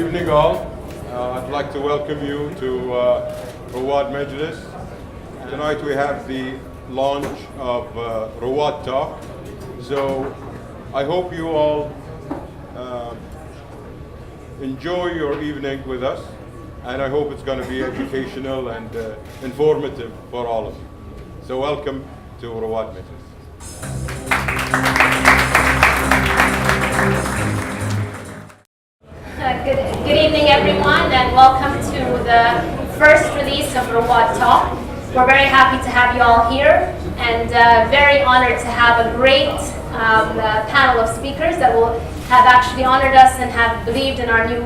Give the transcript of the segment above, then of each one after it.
evening all. I'd like to welcome you to Rowad Majlis. Tonight we have the launch of Rowad Talk. So I hope you all enjoy your evening with us, and I hope it's going to be educational and informative for all of you. So welcome to Rowad Majlis. Good evening, everyone, and welcome to the first release of Rowad Talk. We're very happy to have you all here, and very honored to have a great panel of speakers that will have actually honored us and have believed in our new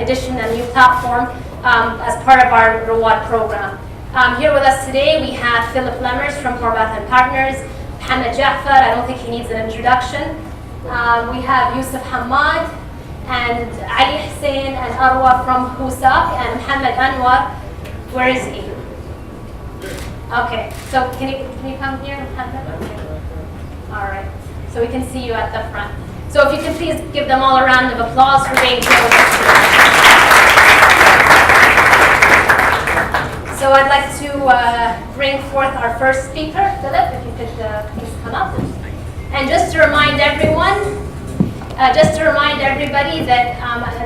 edition and new platform as part of our Rowad program. Here with us today we have Philipp Lemmerz from Rowad Partners, Mohammed Jafar, I don't think he needs an introduction. We have Yusuf Hamad, and Ali Hussein and Arwa from Husak, and Mohammed Anwar. Where is he? Okay, so can you come here, Mohammed? Okay. All right, so we can see you at the front. So if you can please give them all a round of applause for being here with us today. So I'd like to bring forth our first speaker, Philipp, if you could please come up. And just to remind everyone, just to remind everybody that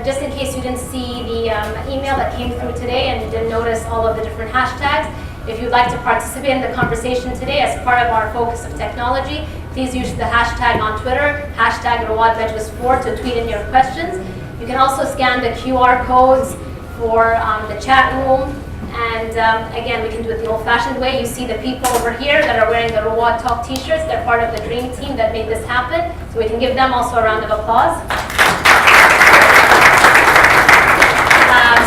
just in case you didn't see the email that came through today and you didn't notice all of the different hashtags, if you'd like to participate in the conversation today as part of our focus of technology, please use the hashtag on Twitter, hashtag RowadMajlis4 to tweet in your questions. You can also scan the QR codes for the chat room. And again, we can do it the old-fashioned way. You see the people over here that are wearing the Rowad Talk t-shirts. They're part of the dream team that made this happen. So we can give them also a round of applause.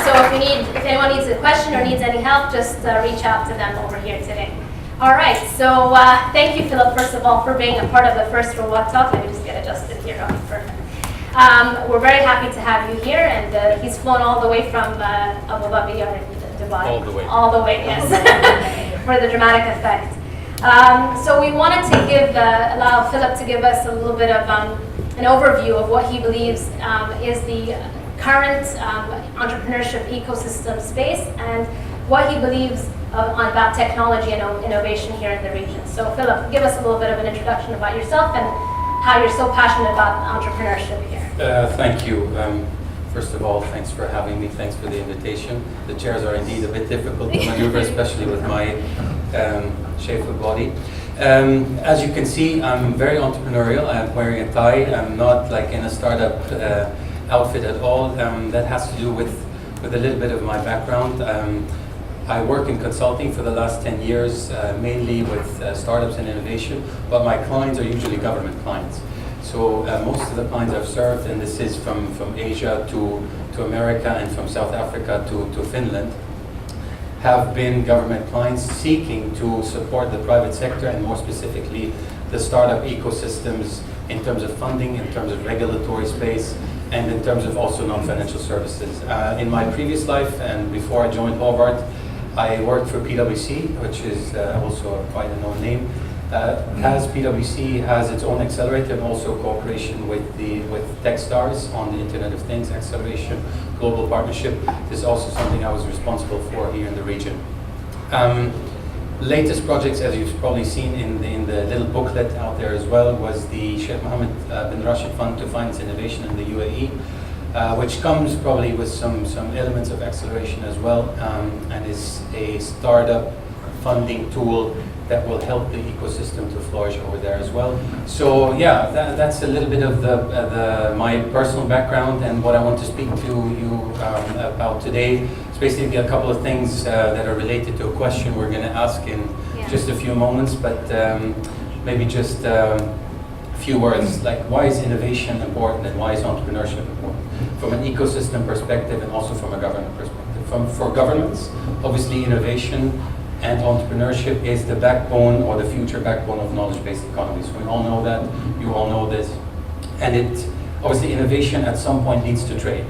So if anyone needs a question or needs any help, just reach out to them over here today. All right, so thank you, Philipp, first of all, for being a part of the first Rowad Talk. Let me just get adjusted here. Oh, perfect. We're very happy to have you here, and he's flown all the way from Abu Dhabi or Dubai. All the way. All the way, yes, for the dramatic effect. So we wanted to allow Philipp to give us a little bit of an overview of what he believes is the current entrepreneurship ecosystem space and what he believes about technology and innovation here in the region. So Philipp, give us a little bit of an introduction about yourself and how you're so passionate about entrepreneurship here. Thank you. First of all, thanks for having me. Thanks for the invitation. The chairs are indeed a bit difficult to maneuver, especially with my shaped body. As you can see, I'm very entrepreneurial. I'm wearing a tie. I'm not like in a startup outfit at all. That has to do with a little bit of my background. I work in consulting for the last 10 years, mainly with startups and innovation, but my clients are usually government clients. So most of the clients I've served, and this is from Asia to America and from South Africa to Finland, have been government clients seeking to support the private sector and more specifically the startup ecosystems in terms of funding, in terms of regulatory space, and in terms of also non-financial services. In my previous life and before I joined Rowad, I worked for PwC, which is also quite a known name. As PwC has its own accelerator and also cooperation with Techstars on the Internet of Things acceleration global partnership. This is also something I was responsible for here in the region. Latest projects, as you've probably seen in the little booklet out there as well, was the Sheikh Mohammed bin Rashid Fund to Finance Innovation in the UAE, which comes probably with some elements of acceleration as well, and is a startup funding tool that will help the ecosystem to flourish over there as well. So yeah, that's a little bit of my personal background and what I want to speak to you about today. It's basically a couple of things that are related to a question we're going to ask in just a few moments, but maybe just a few words, like why is innovation important and why is entrepreneurship important? From an ecosystem perspective and also from a government perspective. For governments, obviously innovation and entrepreneurship is the backbone or the future backbone of knowledge-based economies. We all know that, you all know this. And obviously innovation at some point leads to trade.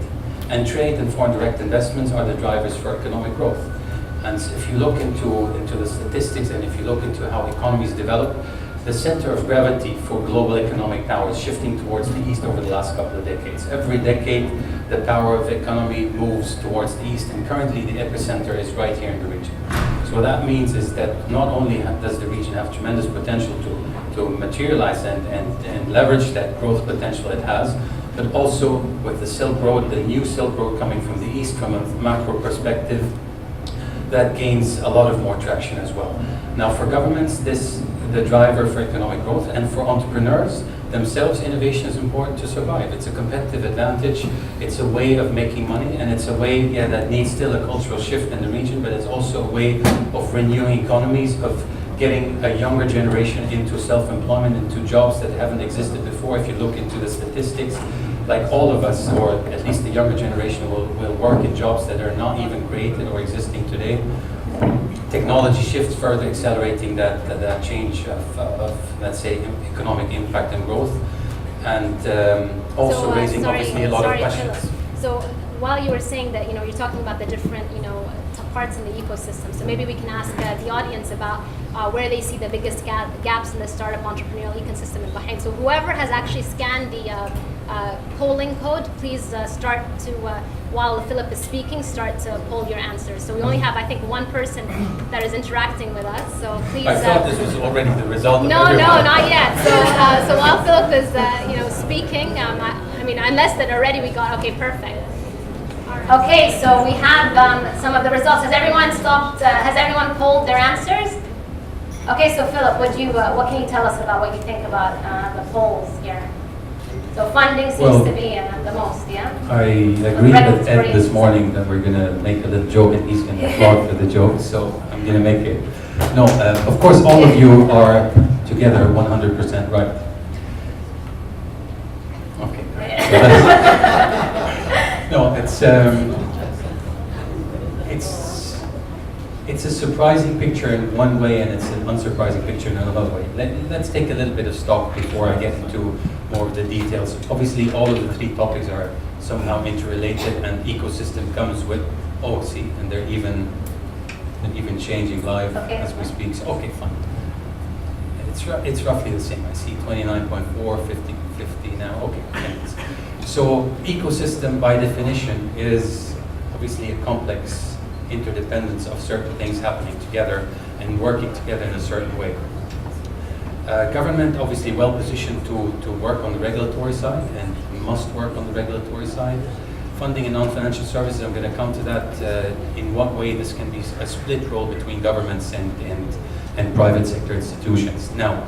And trade and foreign direct investments are the drivers for economic growth. And if you look into the statistics and if you look into how economies develop, the center of gravity for global economic power is shifting towards the east over the last couple of decades. Every decade, the power of the economy moves towards the east, and currently the epicenter is right here in the region. So what that means is that not only does the region have tremendous potential to materialize and leverage that growth potential it has, but also with the Silk Road, the new Silk Road coming from the east from a macro perspective, that gains a lot of more traction as well. Now for governments, the driver for economic growth, and for entrepreneurs themselves, innovation is important to survive. It's a competitive advantage, it's a way of making money, and it's a way that needs still a cultural shift in the region, but it's also a way of renewing economies, of getting a younger generation into self-employment, into jobs that haven't existed before. If you look into the statistics, like all of us, or at least the younger generation, will work in jobs that are not even created or existing today. Technology shifts further accelerating that change of, let's say, economic impact and growth, and also raising obviously a lot of questions. Philipp. So while you were saying that, you're talking about the different, parts in the ecosystem, so maybe we can ask the audience about where they see the biggest gaps in the startup entrepreneurial ecosystem in Bahrain. So whoever has actually scanned the polling code, please start to, while Philipp is speaking, start to poll your answers. So we only have, I think, one person that is interacting with us, so please... I thought this was already the result of No, everyone. not yet. So while Philipp is, speaking, I mean, unless that already we got, okay, perfect. Okay, so we have some of the results. Has everyone has everyone polled their answers? Okay, so Philipp, what can you tell us about what you think about the polls here? So funding seems to be the most, yeah? I agreed with Ed this morning that we're going to make a little joke and he's going to applaud for the joke, so I'm going to make it. No, of course all of you are together 100% right. Okay. No, it's a surprising picture in one way and it's an unsurprising picture in another way. Let's take a little bit of stock before I get into more of the details. Obviously, all of the three topics are somehow interrelated, and ecosystem comes with OC, and they're even changing live as we speak. So, okay, fine. It's roughly the same. I see 29.4, 50 now. Okay. Thanks. So ecosystem by definition is obviously a complex interdependence of certain things happening together and working together in a certain way. Government obviously well positioned to work on the regulatory side and must work on the regulatory side. Funding and non-financial services, I'm going to come to that, in what way this can be a split role between governments and private sector institutions. Now,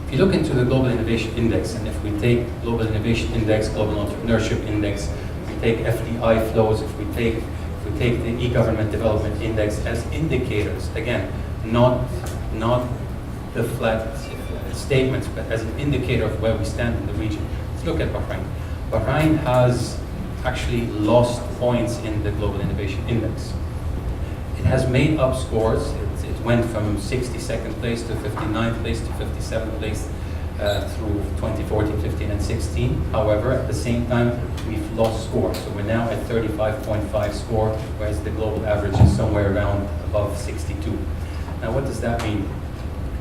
if you look into the Global Innovation Index, and if we take Global Innovation Index, Global Entrepreneurship Index, if we take FDI flows, if we take the e-government development index as indicators, again, not the flat statements, but as an indicator of where we stand in the region. Let's look at Bahrain. Bahrain has actually lost points in the Global Innovation Index. It has made up scores. It went from 62nd place to 59th place to 57th place through 2014, 15, and 16. However, at the same time, we've lost scores. So we're now at 35.5 score, whereas the global average is somewhere around above 62. Now, what does that mean?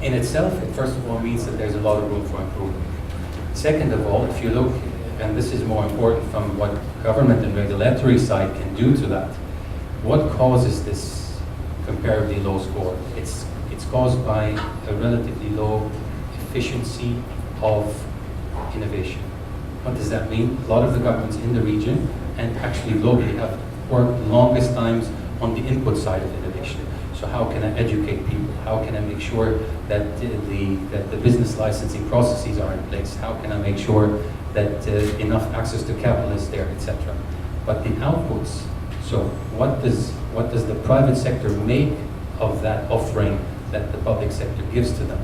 In itself, it first of all means that there's a lot of room for improvement. Second of all, if you look, and this is more important from what government and regulatory side can do to that, what causes this comparably low score? It's caused by a relatively low efficiency of innovation. What does that mean? A lot of the governments in the region and actually globally have worked longest times on the input side of innovation. So how can I educate people? How can I make sure that the business licensing processes are in place? How can I make sure that enough access to capital is there, etc. But the outputs, so what does the private sector make of that offering that the public sector gives to them,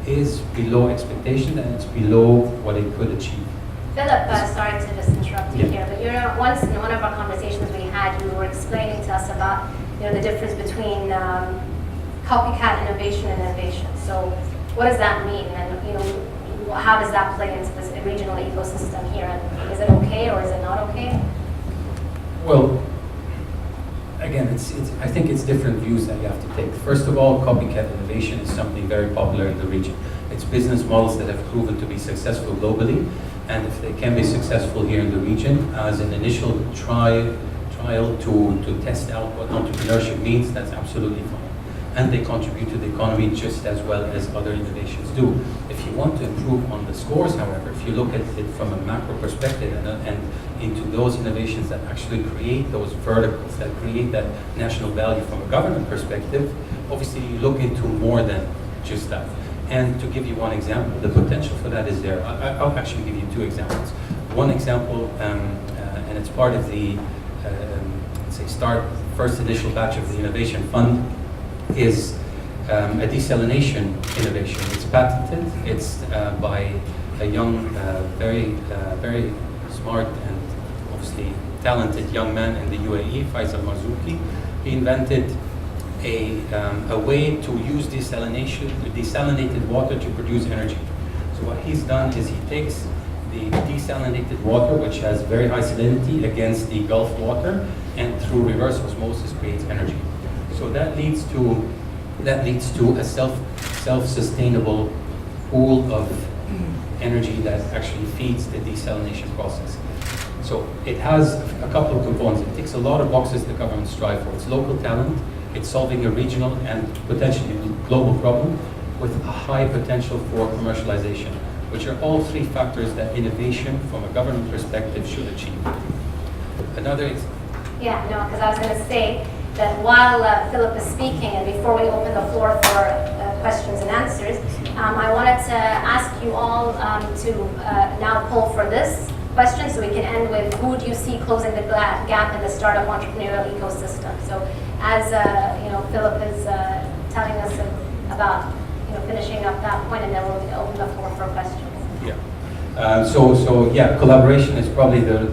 is below expectation, and it's below what it could achieve. Philipp, sorry to just interrupt you here, but once in one of our conversations we had, you were explaining to us about the difference between copycat innovation and innovation. So what does that mean, and how does that play into this regional ecosystem here? And is it okay or is it not okay? Well, again, I think it's different views that you have to take. First of all, copycat innovation is something very popular in the region. It's business models that have proven to be successful globally, and if they can be successful here in the region as an initial trial to test out what entrepreneurship means, that's absolutely fine. And they contribute to the economy just as well as other innovations do. If you want to improve on the scores, however, if you look at it from a macro perspective and into those innovations that actually create those verticals, that create that national value from a government perspective, obviously you look into more than just that. And to give you one example, the potential for that is there. I'll actually give you two examples. One example, and it's part of the, let's say, first initial batch of the Innovation Fund, is a desalination innovation. It's patented. It's by a young, very smart and obviously talented young man in the UAE, Faisal Marzouki. He invented a way to use desalinated water to produce energy. So what he's done is he takes the desalinated water, which has very high salinity, against the Gulf water, and through reverse osmosis creates energy. So that leads to a self-sustainable pool of energy that actually feeds the desalination process. So it has a couple of components. It ticks a lot of boxes the government strive for. It's local talent, it's solving a regional and potentially global problem with a high potential for commercialization, which are all three factors that innovation from a government perspective should achieve. Yeah, no, because I was going to say that while Philipp is speaking and before we open the floor for questions and answers, I wanted to ask you all to now poll for this question so we can end with who do you see closing the gap in the startup entrepreneurial ecosystem. So as Philipp is telling us about finishing up that point, and then we'll open the floor for questions. Yeah. So collaboration is probably the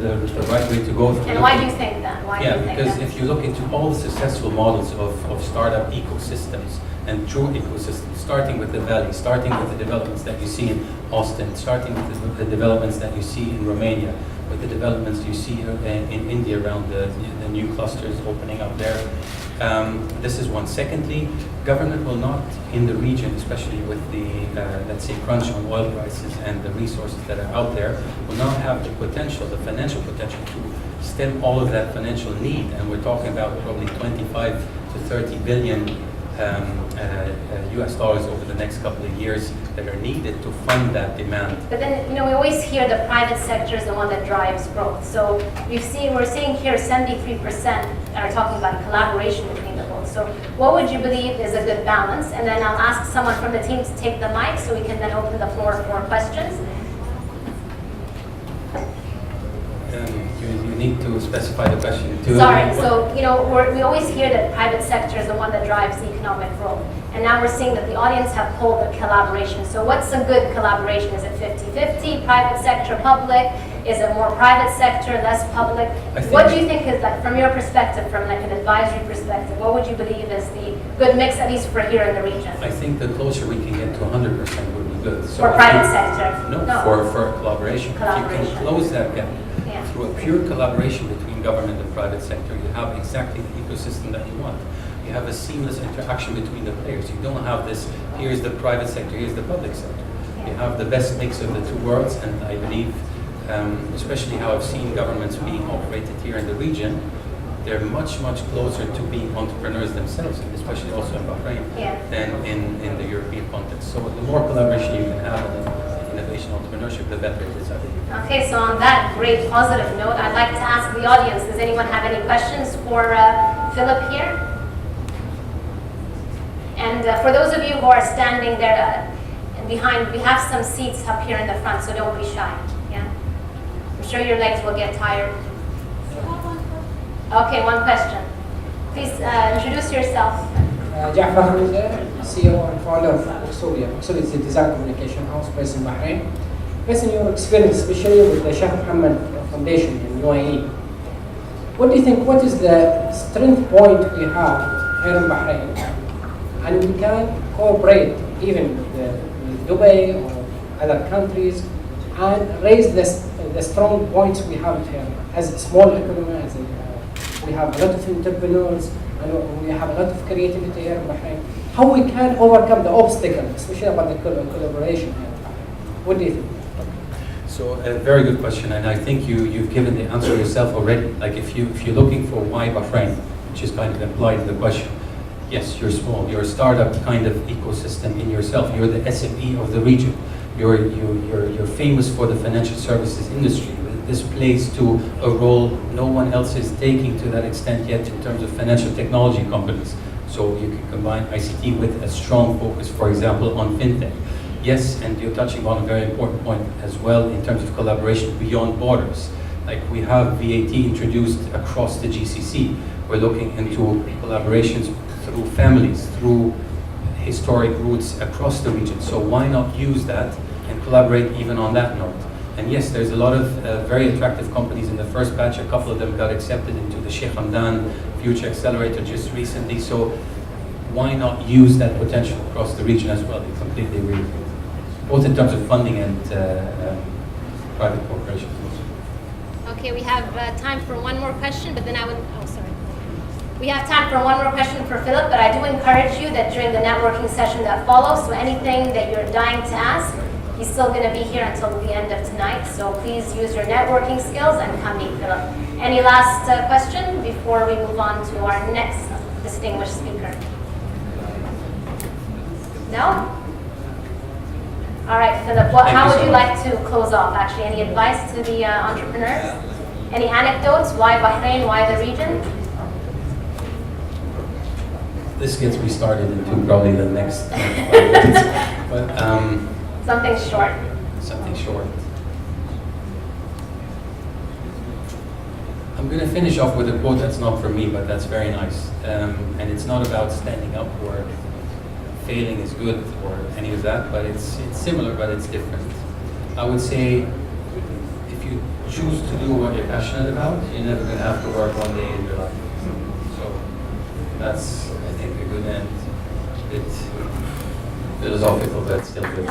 right way to go. And why do you think that? Because if you look into all the successful models of startup ecosystems and true ecosystems, starting with the Valley, starting with the developments that you see in Austin, starting with the developments that you see in Romania, with the developments you see in India around the new clusters opening up there. This is one. Secondly, government will not, in the region, especially with the, let's say, crunch on oil prices and the resources that are out there, will not have the potential, the financial potential to stem all of that financial need. And we're talking about probably 25 to 30 billion US dollars over the next couple of years that are needed to fund that demand. But then, we always hear the private sector is the one that drives growth. So we're seeing here 73% are talking about collaboration between the both. So what would you believe is a good balance? And then I'll ask someone from the team to take the mic so we can then open the floor for questions. You need to specify the question too. Sorry, so we always hear that private sector is the one that drives the economic growth. And now we're seeing that the audience have polled the collaboration. So what's a good collaboration? Is it 50-50, private sector, public? Is it more private sector, less public? What do you think is, like, from your perspective, from like an advisory perspective, what would you believe is the good mix, at least for here in the region? I think the closer we can get to 100% would be good. So for private sector? No, for collaboration. If you can close that gap through a pure collaboration between government and private sector, you have exactly the ecosystem that you want. You have a seamless interaction between the players. You don't have this, here's the private sector, here's the public sector. You have the best mix of the two worlds, and I believe, especially how I've seen governments being operated here in the region, they're much closer to being entrepreneurs themselves, and especially also in Bahrain, than in the European context. So the more collaboration you can have in innovation entrepreneurship, the better it is, I think. Okay, so on that great positive note, I'd like to ask the audience, does anyone have any questions for Philipp here? And for those of you who are standing there behind, we have some seats up here in the front, so don't be shy. Yeah, I'm sure your legs will get tired. Okay, one question. Please introduce yourself. Jafar Hamza, CEO and founder of Oxolia. Oxolia is a design communication house based in Bahrain. Based on your experience, especially with the Sheikh Mohammed Foundation in UAE, what do you think, what is the strength point we have here in Bahrain? And we can cooperate even with Dubai or other countries and raise the strong points we have here. As a small economy, we have a lot of entrepreneurs, and we have a lot of creativity here in Bahrain. How we can overcome the obstacle, especially about the collaboration here. What do you think? So a very good question, and I think you've given the answer yourself already. Like if you're looking for why Bahrain, which is kind of implied in the question, yes, you're small, you're a startup kind of ecosystem in yourself. You're the SME of the region. You're famous for the financial services industry. This plays to a role no one else is taking to that extent yet in terms of financial technology companies. So you can combine ICT with a strong focus, for example, on fintech. Yes, and you're touching on a very important point as well in terms of collaboration beyond borders. Like we have VAT introduced across the GCC. We're looking into collaborations through families, through historic roots across the region. So why not use that and collaborate even on that note? And yes, there's a lot of very attractive companies in the first batch. A couple of them got accepted into the Sheikh Hamdan Future Accelerator just recently. So why not use that potential across the region as well? I completely agree with you. Both in terms of funding and private corporations. Okay, we have time for one more question, but then we have time for one more question for Philip, but I do encourage you that during the networking session that follows, so anything that you're dying to ask, he's still going to be here until the end of tonight, so please use your networking skills and come meet Philip. Any last question before we move on to our next distinguished speaker? No? All right, Philip, how would you like to close off? Actually, any advice to the entrepreneurs? Any anecdotes? Why Bahrain? Why the region? This gets me started into probably the next 5 minutes. But something short. Something short. I'm going to finish off with a quote that's not from me, but that's very nice. And it's not about standing up or failing is good or any of that, but it's similar, but it's different. I would say if you choose to do what you're passionate about, you're never going to have to work one day in your life. So that's, I think, a good end. A bit philosophical, but still good.